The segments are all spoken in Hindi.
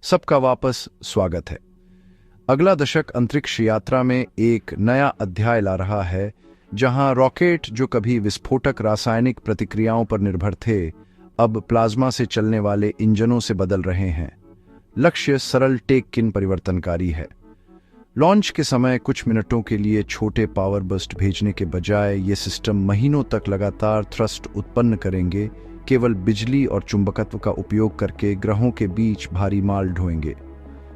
सबका वापस स्वागत है। अगला दशक अंतरिक्ष यात्रा में एक नया अध्याय ला रहा है, जहां रॉकेट जो कभी विस्फोटक रासायनिक प्रतिक्रियाओं पर निर्भर थे, अब प्लाज्मा से चलने वाले इंजनों से बदल रहे हैं। लक्ष्य सरल टेक-इन परिवर्तनकारी है। लॉन्च के समय कुछ मिनटों के लिए छोटे पावर बर्स्ट भेजने के बजाय ये सिस्टम महीनों तक लगातार थ्रस्ट उत्पन्न करेंगे, केवल बिजली और चुंबकत्व का उपयोग करके ग्रहों के बीच भारी माल ढोएंगे।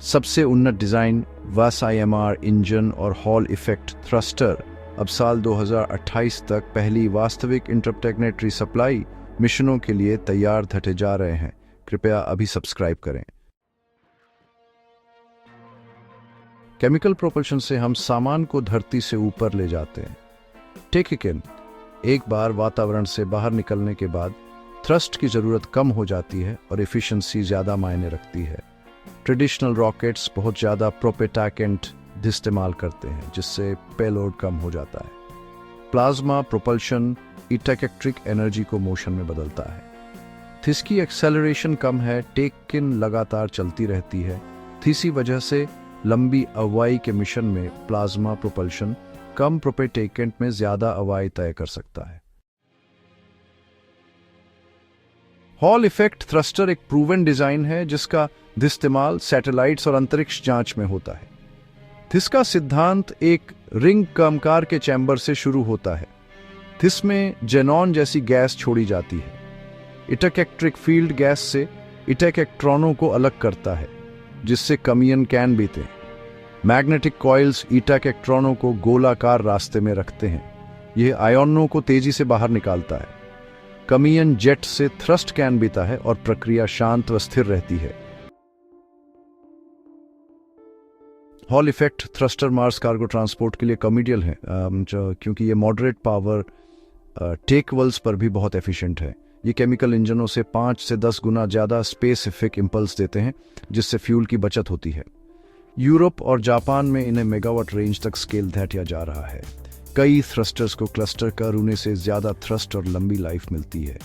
सबसे उन्नत डिजाइन वास-IMR इंजन और हॉल इफेक्ट थ्रस्टर अब साल 2028 तक पहली वास्तविक इंटरप्लेनेटरी सप्लाई मिशनों के लिए तैयार धटे जा रहे हैं। कृपया अभी सब्सक्राइब करें। केमिकल प्रोपल्शन से हम सामान को धरती से ऊपर ले जाते हैं। टेक-इन एक बार वातावरण से बाहर निकलने के बाद थ्रस्ट की जरूरत कम हो जाती है और एफिशिएंसी ज्यादा मायने रखती है। ट्रेडिशनल रॉकेट्स बहुत ज्यादा प्रोपेटैकेंट इस्तेमाल करते हैं, जिससे पेलोड कम हो जाता है। प्लाज्मा प्रोपल्शन इलेक्ट्रिक एनर्जी को मोशन में बदलता है। इसकी एक्सेलरेशन कम है, टेक-इन लगातार चलती रहती है। इसी वजह से लंबी अवाई के मिशन में प्लाज्मा प्रोपल्शन कम प्रोपेटैकेंट में ज्यादा अवाई तय कर सकता है। हॉल इफेक्ट थ्रस्टर एक प्रूवन डिजाइन है, जिसका इस्तेमाल सैटेलाइट्स और अंतरिक्ष जांच में होता है। इसका सिद्धांत एक रिंग कमकार के चैम्बर से शुरू होता है। इसमें जेनॉन जैसी गैस छोड़ी जाती है। इलेक्ट्रिक फील्ड गैस से इलेक्ट्रॉनों को अलग करता है, जिससे कमियन कैन बीते। मैग्नेटिक कॉइल्स इलेक्ट्रॉनों को गोलाकार रास्ते में रखते हैं। यह आयोनों को तेजी से बाहर निकालता है। कमियन जेट से थ्रस्ट कैन बीता है और प्रक्रिया शांत व स्थिर रहती है। Hall effect thruster Mars cargo transport के लिए कॉमेडियल है, क्योंकि ये मॉडरेट पावर टेक वेल्स पर भी बहुत एफिशिएंट है। ये केमिकल इंजनों से 5 से 10 गुना ज्यादा स्पेसिफिक इंपल्स देते हैं, जिससे फ्यूल की बचत होती है। यूरोप और जापान में इन्हें मेगावाट रेंज तक स्केल दिया जा रहा है। कई थ्रस्टर्स को क्लस्टर करने से ज्यादा थ्रस्ट और लंबी लाइफ मिलती है।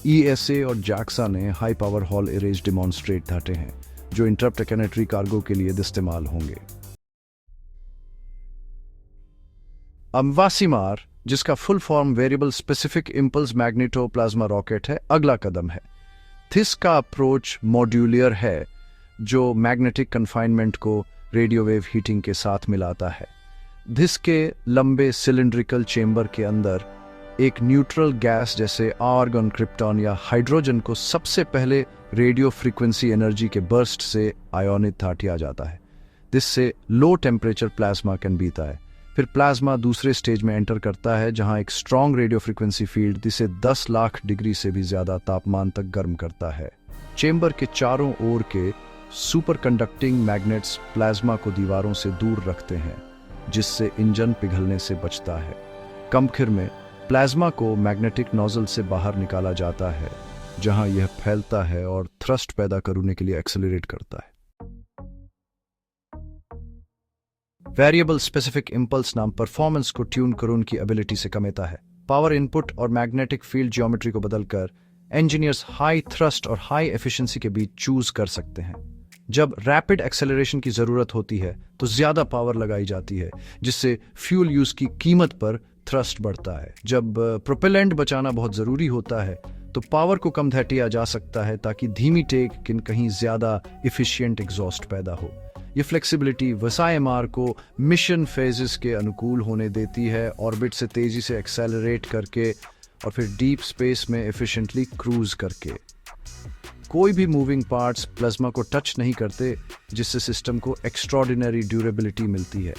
ESA और JAXA ने high power hall arrays demonstrate धाटे हैं, जो इंटरप्लेनेटरी कार्गो के लिए इस्तेमाल होंगे। वास-IMR, जिसका full form variable specific impulse magneto plasma rocket है, अगला कदम है। इसका अप्रोच मॉड्यूलर है, जो मैग्नेटिक कन्फाइनमेंट को रेडियो वेव हीटिंग के साथ मिलाता है। इसके लंबे सिलिंड्रिकल चेंबर के अंदर एक न्यूट्रल गैस जैसे आर्गन, क्रिप्टॉन या हाइड्रोजन को सबसे पहले रेडियो फ्रीक्वेंसी एनर्जी के बर्स्ट से आयोनित किया जाता है, जिससे लो टेम्परेचर प्लाज्मा कैन बीता है। फिर प्लाज्मा दूसरे स्टेज में एंटर करता है, जहां एक स्ट्रॉन्ग रेडियो फ्रीक्वेंसी फील्ड जिसे 10 लाख डिग्री से भी ज्यादा तापमान तक गर्म करता है। चेंबर के चारों ओर के सुपर कंडक्टिंग मैग्नेट्स प्लाज्मा को दीवारों से दूर रखते हैं, जिससे इंजन पिघलने से बचता है। कमखिर में प्लाज्मा को मैग्नेटिक नोजल से बाहर निकाला जाता है, जहां यह फैलता है और थ्रस्ट पैदा करने के लिए एक्सेलरेट करता है। वेरिएबल स्पेसिफिक इंपल्स नाम परफॉर्मेंस को ट्यून करने की एबिलिटी से कमेता है। पावर इनपुट और मैग्नेटिक फील्ड ज्योमेट्री को बदलकर इंजीनियर्स हाई थ्रस्ट और हाई एफिशिएंसी के बीच चूज कर सकते हैं। जब रैपिड एक्सेलरेशन की जरूरत होती है तो ज्यादा पावर लगाई जाती है, जिससे फ्यूल यूज की कीमत पर थ्रस्ट बढ़ता है। जब प्रोपेलेंट बचाना बहुत जरूरी होता है तो पावर को कम किया जा सकता है, ताकि धीमी टेक कहीं ज्यादा इफिशिएंट एग्जॉस्ट पैदा हो। ये फ्लेक्सिबिलिटी वास-IMR को मिशन फेजेस के अनुकूल होने देती है, ऑर्बिट से तेजी से एक्सेलरेट करके और फिर डीप स्पेस में एफिशिएंटली क्रूज करके। कोई भी मूविंग पार्ट्स प्लाज्मा को टच नहीं करते, जिससे सिस्टम को एक्स्ट्राऑर्डिनरी ड्यूरेबिलिटी मिलती है।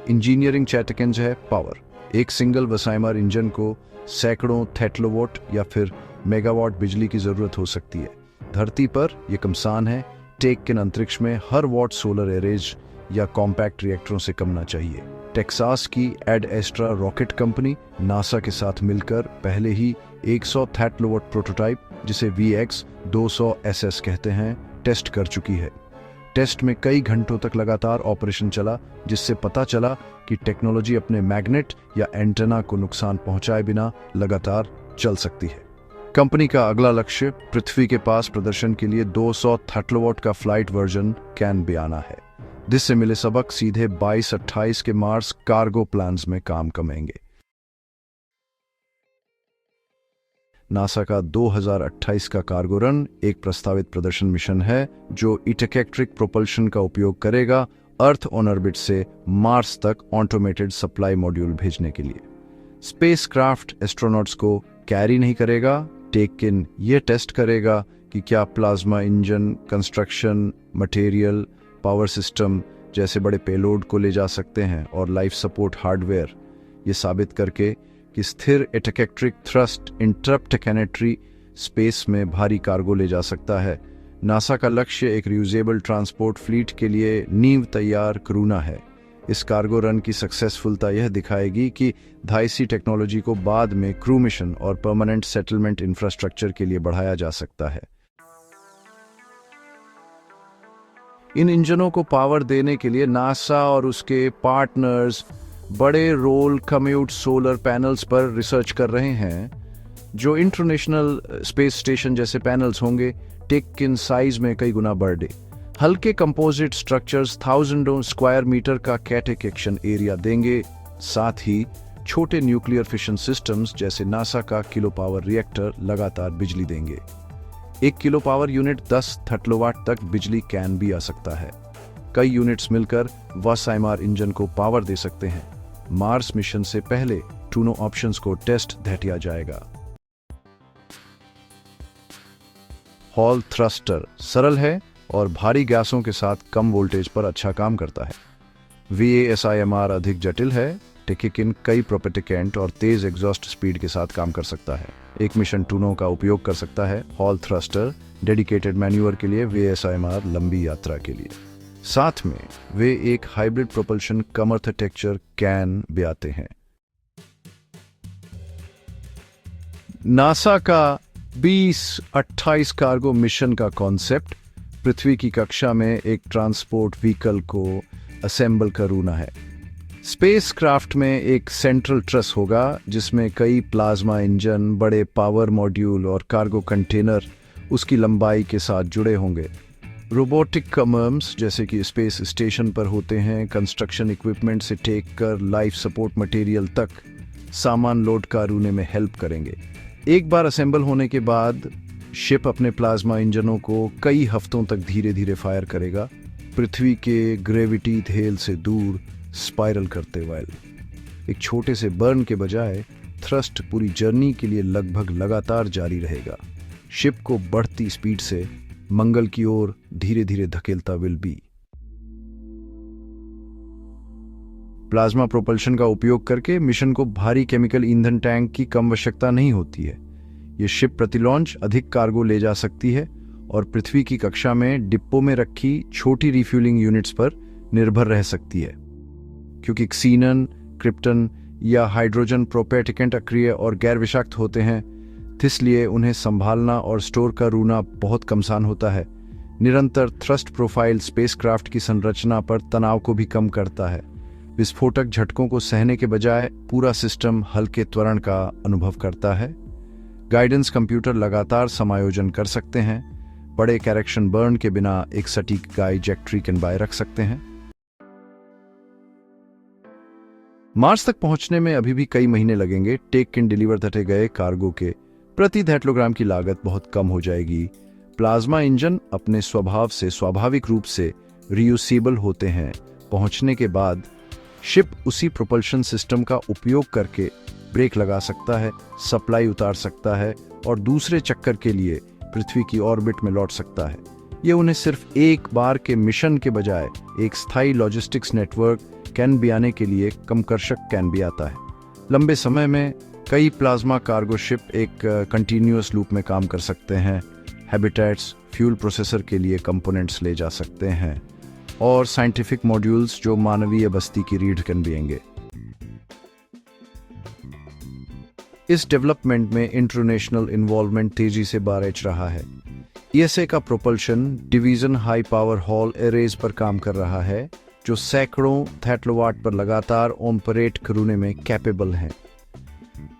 इंजीनियरिंग चैलेंज है पावर। एक सिंगल वास-IMR इंजन को सैकड़ों थेटलोवाट या फिर मेगावाट बिजली की जरूरत हो सकती है। धरती पर यह कमसान है। टेक-इन अंतरिक्ष में हर वॉट सोलर एरेज या कॉम्पैक्ट रिएक्टरों से कम ना चाहिए। टेक्सास की Ad Astra rocket company NASA के साथ मिलकर पहले ही 100 थेटलोवाट प्रोटोटाइप, जिसे VX-200SS कहते हैं, टेस्ट कर चुकी है। टेस्ट में कई घंटों तक लगातार ऑपरेशन चला, जिससे पता चला कि टेक्नोलॉजी अपने मैग्नेट या एंटेना को नुकसान पहुंचाए बिना लगातार चल सकती है। कंपनी का अगला लक्ष्य पृथ्वी के पास प्रदर्शन के लिए 200 थर्टलोवाट का फ्लाइट वर्जन कैन भी आना है। जिससे मिले सबक सीधे 22-28 के मार्स कार्गो प्लान्स में काम कमेंगे। नासा का 2028 का कार्गो रन एक प्रस्तावित प्रदर्शन मिशन है जो इलेक्ट्रिक प्रोपल्शन का उपयोग करेगा अर्थ ऑन ऑर्बिट से मार्स तक ऑटोमेटेड सप्लाई मॉड्यूल भेजने के लिए। स्पेसक्राफ्ट एस्ट्रोनॉट्स को कैरी नहीं करेगा, लेकिन ये टेस्ट करेगा कि क्या plasma engine, construction material, power system जैसे बड़े पेलोड को ले जा सकते हैं और लाइफ सपोर्ट हार्डवेयर, ये साबित करके कि स्थिर इलेक्ट्रिक थ्रस्ट इंटरप्टकैनेटरी स्पेस में भारी कार्गो ले जा सकता है। नासा का लक्ष्य एक रियूजेबल ट्रांसपोर्ट फ्लीट के लिए नींव तैयार करूना है। इस कार्गो रन की सक्सेसफुलता यह दिखाएगी कि धाइसी टेक्नोलॉजी को बाद में क्रू मिशन और परमानेंट सेटलमेंट इंफ्रास्ट्रक्चर के लिए बढ़ाया जा सकता है। इन इंजनों को पावर देने के लिए नासा और उसके पार्टनर्स बड़े रोल कम्यूट सोलर पैनल्स पर रिसर्च कर रहे हैं, जो इंटरनेशनल स्पेस स्टेशन जैसे पैनल्स होंगे, टेक इन साइज में कई गुना बड़े। हल्के कंपोजिट स्ट्रक्चर्स थाउजेंडों स्क्वायर मीटर का कैटेक एक्शन एरिया देंगे। साथ ही छोटे न्यूक्लियर फिशन सिस्टम्स जैसे नासा का किलो पावर रिएक्टर लगातार बिजली देंगे। 1 किलो पावर यूनिट 10 थर्टलोवाट तक बिजली कैन भी आ सकता है। कई यूनिट्स मिलकर वासाइमार इंजन को पावर दे सकते हैं। मार्स मिशन से पहले टूनो ऑप्शंस को टेस्ट किया जाएगा। हॉल थ्रस्टर सरल है और भारी गैसों के साथ कम वोल्टेज पर अच्छा काम करता है। VASIMR अधिक जटिल है, टेकिकिन कई प्रोपेटिकेंट और तेज एग्जॉस्ट स्पीड के साथ काम कर सकता है। एक मिशन टूनो का उपयोग कर सकता है। हॉल थ्रस्टर डेडिकेटेड मैन्यूवर के लिए, VASIMR लंबी यात्रा के लिए। साथ में वे एक hybrid propulsion come architecture can भी आते हैं। नासा का 2028 कार्गो मिशन का कॉन्सेप्ट पृथ्वी की कक्षा में एक ट्रांसपोर्ट व्हीकल को असेंबल करना है। स्पेसक्राफ्ट में एक सेंट्रल ट्रस होगा जिसमें कई प्लाज्मा इंजन, बड़े पावर मॉड्यूल और कार्गो कंटेनर उसकी लंबाई के साथ जुड़े होंगे। रोबोटिक कमर्म्स जैसे कि स्पेस स्टेशन पर होते हैं, कंस्ट्रक्शन इक्विपमेंट से टेक कर लाइफ सपोर्ट मटेरियल तक सामान लोड करने में हेल्प करेंगे। एक बार असेंबल होने के बाद शिप अपने प्लाज्मा इंजनों को कई हफ्तों तक धीरे धीरे फायर करेगा, पृथ्वी के ग्रेविटी धेल से दूर स्पाइरल करते हुए। एक छोटे से बर्न के बजाय थ्रस्ट पूरी जर्नी के लिए लगभग लगातार जारी रहेगा। शिप को बढ़ती स्पीड से मंगल की ओर धीरे धीरे धकेलता विल बी। प्लाज्मा प्रोपल्शन का उपयोग करके मिशन को भारी केमिकल ईंधन टैंक की कम आवश्यकता नहीं होती है। ये शिप प्रति लॉन्च अधिक कार्गो ले जा सकती है और पृथ्वी की कक्षा में डिब्बों में रखी छोटी रिफ्यूलिंग यूनिट्स पर निर्भर रह सकती है। क्योंकि क्सीनन, क्रिप्टन या हाइड्रोजन प्रोपेटिकेंट अक्रिय और गैर विषाक्त होते हैं, इसलिए उन्हें संभालना और स्टोर करना बहुत कमसान होता है। निरंतर थ्रस्ट प्रोफाइल स्पेसक्राफ्ट की संरचना पर तनाव को भी कम करता है। विस्फोटक झटकों को सहने के बजाय पूरा सिस्टम हल्के त्वरण का अनुभव करता है। गाइडेंस कंप्यूटर लगातार समायोजन कर सकते हैं। बड़े करेक्शन बर्न के बिना एक सटीक गाइजेक्ट्री कैन बाय रख सकते हैं। मार्स तक पहुंचने में अभी भी कई महीने लगेंगे। टेक इन डिलीवर धटे गए कार्गो के प्रति थैटलोग्राम की लागत बहुत कम हो जाएगी। प्लाज्मा इंजन अपने स्वभाव से स्वाभाविक रूप से रियूसेबल होते हैं। पहुंचने के बाद शिप उसी प्रोपल्शन सिस्टम का उपयोग करके ब्रेक लगा सकता है, सप्लाई उतार सकता है और दूसरे चक्कर के लिए पृथ्वी की ऑर्बिट में लौट सकता है। ये उन्हें सिर्फ एक बार के मिशन के बजाय एक स्थायी लॉजिस्टिक्स नेटवर्क कैन भी आने के लिए कमकर्षक कैन भी आता है। लंबे समय में कई प्लाज्मा कार्गो शिप एक कंटिन्यूअस लूप में काम कर सकते हैं। हैबिटेट्स, फ्यूल प्रोसेसर के लिए कंपोनेंट्स ले जा सकते हैं और साइंटिफिक मॉड्यूल्स जो मानवीय बस्ती की रीढ़ कैन भी। इस डेवलपमेंट में इंटरनेशनल इन्वॉल्वमेंट तेजी से बढ़ रहा है। ESA का propulsion division high power hall arrays पर काम कर रहा है, जो सैकड़ों थैटलोवाट पर लगातार ऑपरेट करने में कैपेबल हैं।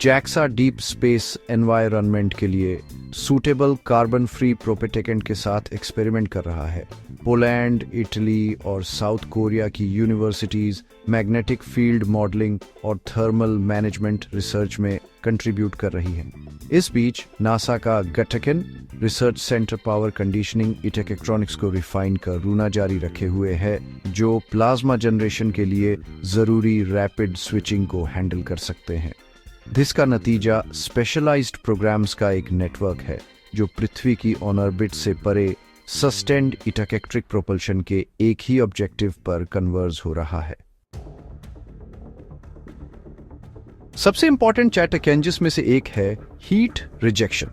जैक्सा डीप स्पेस एनवायरनमेंट के लिए सूटेबल कार्बन फ्री प्रोपेटेकेंट के साथ एक्सपेरिमेंट कर रहा है। पोलैंड, इटली और साउथ कोरिया की यूनिवर्सिटीज मैग्नेटिक फील्ड मॉडलिंग और थर्मल मैनेजमेंट रिसर्च में कंट्रीब्यूट कर रही हैं। इस बीच नासा का गटकिन research centre power conditioning electronics को रिफाइन कर रूना जारी रखे हुए है, जो प्लाज्मा जनरेशन के लिए जरूरी रैपिड स्विचिंग को हैंडल कर सकते हैं। जिसका नतीजा स्पेशलाइज्ड प्रोग्राम्स का एक नेटवर्क है जो पृथ्वी की ऑन ऑर्बिट से परे सस्टेन्ड इलेक्ट्रिक प्रोपल्शन के एक ही ऑब्जेक्टिव पर कन्वर्ज हो रहा है। सबसे इंपॉर्टेंट चैलेंजेस में से एक है हीट रिजेक्शन।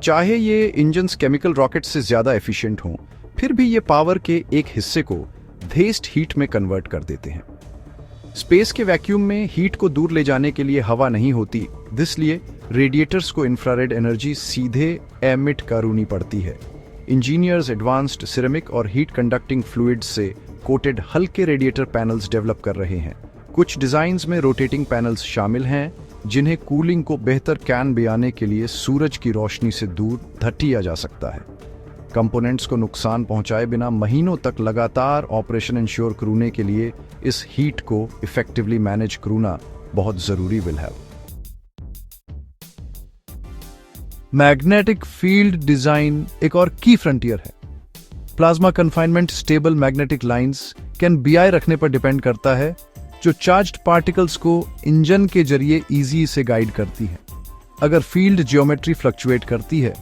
चाहे ये इंजन्स केमिकल रॉकेट से ज्यादा एफिशिएंट हों, फिर भी ये पावर के एक हिस्से को वेस्ट हीट में कन्वर्ट कर देते हैं। स्पेस के वैक्यूम में हीट को दूर ले जाने के लिए हवा नहीं होती, इसलिए रेडिएटर्स को इंफ्रारेड एनर्जी सीधे एमिट करनी पड़ती है। इंजीनियर्स एडवांस्ड सिरेमिक और हीट कंडक्टिंग फ्लूइड्स से कोटेड हल्के रेडिएटर पैनल्स डेवलप कर रहे हैं। कुछ डिजाइन्स में रोटेटिंग पैनल्स शामिल हैं, जिन्हें कूलिंग को बेहतर कैन बयाने के लिए सूरज की रोशनी से दूर धटिया जा सकता है। कंपोनेंट्स को नुकसान पहुंचाए बिना महीनों तक लगातार ऑपरेशन इंश्योर करने के लिए इस हीट को इफेक्टिवली मैनेज करना बहुत जरूरी विल है। मैग्नेटिक फील्ड डिजाइन एक और की फ्रंटियर है। Plasma confinement stable magnetic lines can BI रखने पर डिपेंड करता है, जो चार्ज्ड पार्टिकल्स को इंजन के जरिए इजी से गाइड करती है। अगर फील्ड ज्योमेट्री फ्लक्चुएट करती है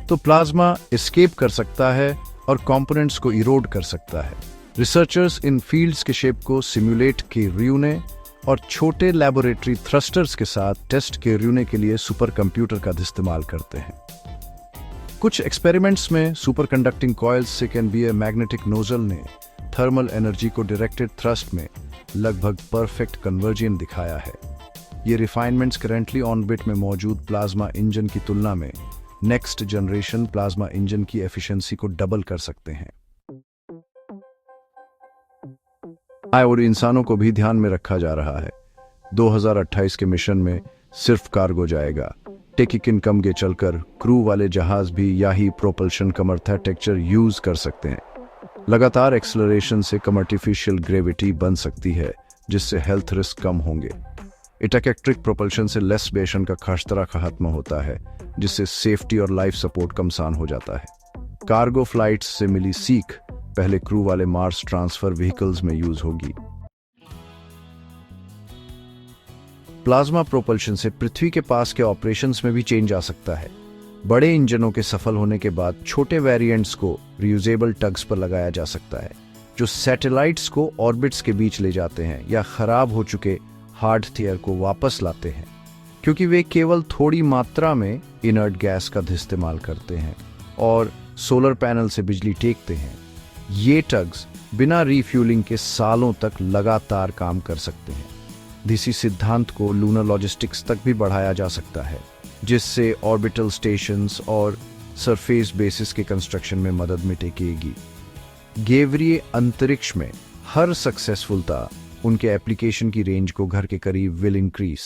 तो प्लाज्मा एस्केप कर सकता है और कंपोनेंट्स को इरोड कर सकता है। रिसर्चर्स इन फील्ड्स के शेप को सिमुलेट के रियूने और छोटे लैबोरेटरी थ्रस्टर्स के साथ टेस्ट के रियूने के लिए सुपर कंप्यूटर का इस्तेमाल करते हैं। कुछ एक्सपेरिमेंट्स में सुपर कंडक्टिंग कॉइल्स से can be a magnetic nozzle ने थर्मल एनर्जी को डायरेक्टेड थ्रस्ट में लगभग परफेक्ट कन्वर्जन दिखाया है। ये रिफाइनमेंट्स करेंटली ऑनबिट में मौजूद प्लाज्मा इंजन की तुलना में नेक्स्ट जनरेशन प्लाज्मा इंजन की एफिशिएंसी को डबल कर सकते हैं। और इंसानों को भी ध्यान में रखा जा रहा है। 2028 के मिशन में सिर्फ कार्गो जाएगा। टेकिकिन कम के चलकर क्रू वाले जहाज भी यही प्रोपल्शन कम आर्किटेक्चर यूज कर सकते हैं। लगातार एक्सेलरेशन से कम आर्टिफिशियल ग्रेविटी बन सकती है, जिससे हेल्थ रिस्क कम होंगे। इलेक्ट्रिक प्रोपल्शन से लेस बेशन का खतरा खत्म होता है, जिससे सेफ्टी और लाइफ सपोर्ट कम आसान हो जाता है। कार्गो फ्लाइट्स से मिली सीख पहले क्रू वाले मार्स ट्रांसफर व्हीकल्स में यूज होगी। प्लाज्मा प्रोपल्शन से पृथ्वी के पास के ऑपरेशंस में भी चेंज आ सकता है। बड़े इंजनों के सफल होने के बाद छोटे वेरिएंट्स को रियूजेबल टग्स पर लगाया जा सकता है, जो सैटेलाइट्स को ऑर्बिट्स के बीच ले जाते हैं या खराब हो चुके हार्ड थियर को वापस लाते हैं, क्योंकि वे केवल थोड़ी मात्रा में इनर्ट गैस का इस्तेमाल करते हैं और सोलर पैनल से बिजली टेकते हैं। ये टग्स बिना रिफ्यूलिंग के सालों तक लगातार काम कर सकते हैं। इसी सिद्धांत को लूनर लॉजिस्टिक्स तक भी बढ़ाया जा सकता है, जिससे ऑर्बिटल स्टेशंस और सरफेस बेसिस के कंस्ट्रक्शन में मदद मिलेगी। गेवरीय अंतरिक्ष में हर सक्सेसफुलता उनके एप्लीकेशन की रेंज को घर के करीब विल इंक्रीज।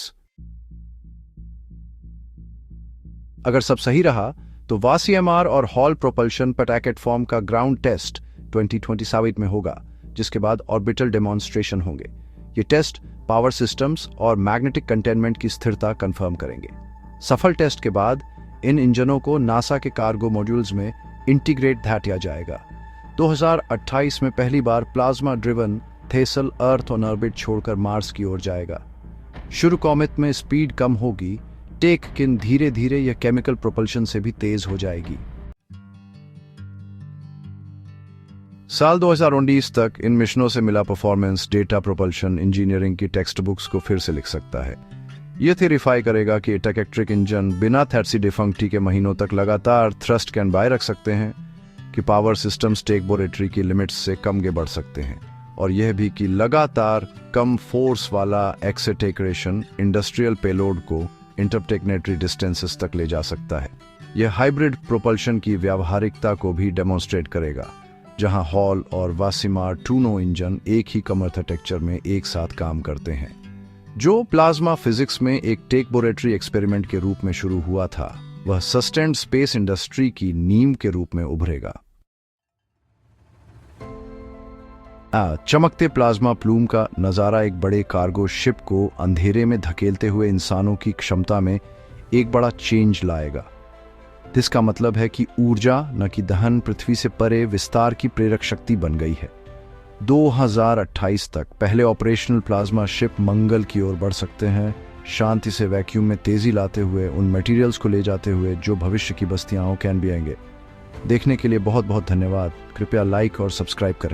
अगर सब सही रहा तो वासीएमआर और हॉल प्रोपल्शन प्लेटफॉर्म का ग्राउंड टेस्ट 2027 में होगा, जिसके बाद ऑर्बिटल डेमोन्स्ट्रेशन होंगे। ये टेस्ट पावर सिस्टम्स और मैग्नेटिक कंटेनमेंट की स्थिरता कंफर्म करेंगे। सफल टेस्ट के बाद इन इंजनों को नासा के कार्गो मॉड्यूल्स में इंटीग्रेट किया जाएगा। 2028 में पहली बार प्लाज्मा ड्रिवन थेसल अर्थ ऑन ऑर्बिट छोड़कर मार्स की ओर जाएगा। शुरू कॉमेट में स्पीड कम होगी, टेकिन धीरे धीरे यह केमिकल प्रोपल्शन से भी तेज हो जाएगी। साल 2019 तक इन मिशनों से मिला परफॉर्मेंस डेटा प्रोपल्शन इंजीनियरिंग की टेक्स्ट बुक्स को फिर से लिख सकता है। यह थेरिफाई करेगा कि इलेक्ट्रिक इंजन बिना थर्सी डिफंक्टी के महीनों तक लगातार थ्रस्ट कैन बाय रख सकते हैं, कि पावर सिस्टम्स टेकबोरेटरी की लिमिट्स से कम के बढ़ सकते हैं, और यह भी कि लगातार कम फोर्स वाला एक्सेटेक्रेशन इंडस्ट्रियल पेलोड को इंटरप्टेक्नेटरी डिस्टेंसेस तक ले जा सकता है। यह हाइब्रिड प्रोपल्शन की व्यावहारिकता को भी डेमोन्स्ट्रेट करेगा, जहां हॉल और वासीमार टूनो इंजन एक ही कम आर्किटेक्चर में एक साथ काम करते हैं। जो प्लाज्मा फिजिक्स में एक टेकबोरेटरी एक्सपेरिमेंट के रूप में शुरू हुआ था, वह सस्टेन्ड स्पेस इंडस्ट्री की नींव के रूप में उभरेगा। चमकते प्लाज्मा प्लूम का नज़ारा एक बड़े कार्गो शिप को अंधेरे में धकेलते हुए इंसानों की क्षमता में एक बड़ा चेंज लाएगा। जिसका मतलब है कि ऊर्जा न कि दहन पृथ्वी से परे विस्तार की प्रेरक शक्ति बन गई है। 2028 तक पहले ऑपरेशनल प्लाज्मा शिप मंगल की ओर बढ़ सकते हैं, शांति से वैक्यूम में तेजी लाते हुए उन मटेरियल्स को ले जाते हुए जो भविष्य की बस्तियां कैन भी आएंगे। देखने के लिए बहुत बहुत धन्यवाद। कृपया लाइक और सब्सक्राइब करें।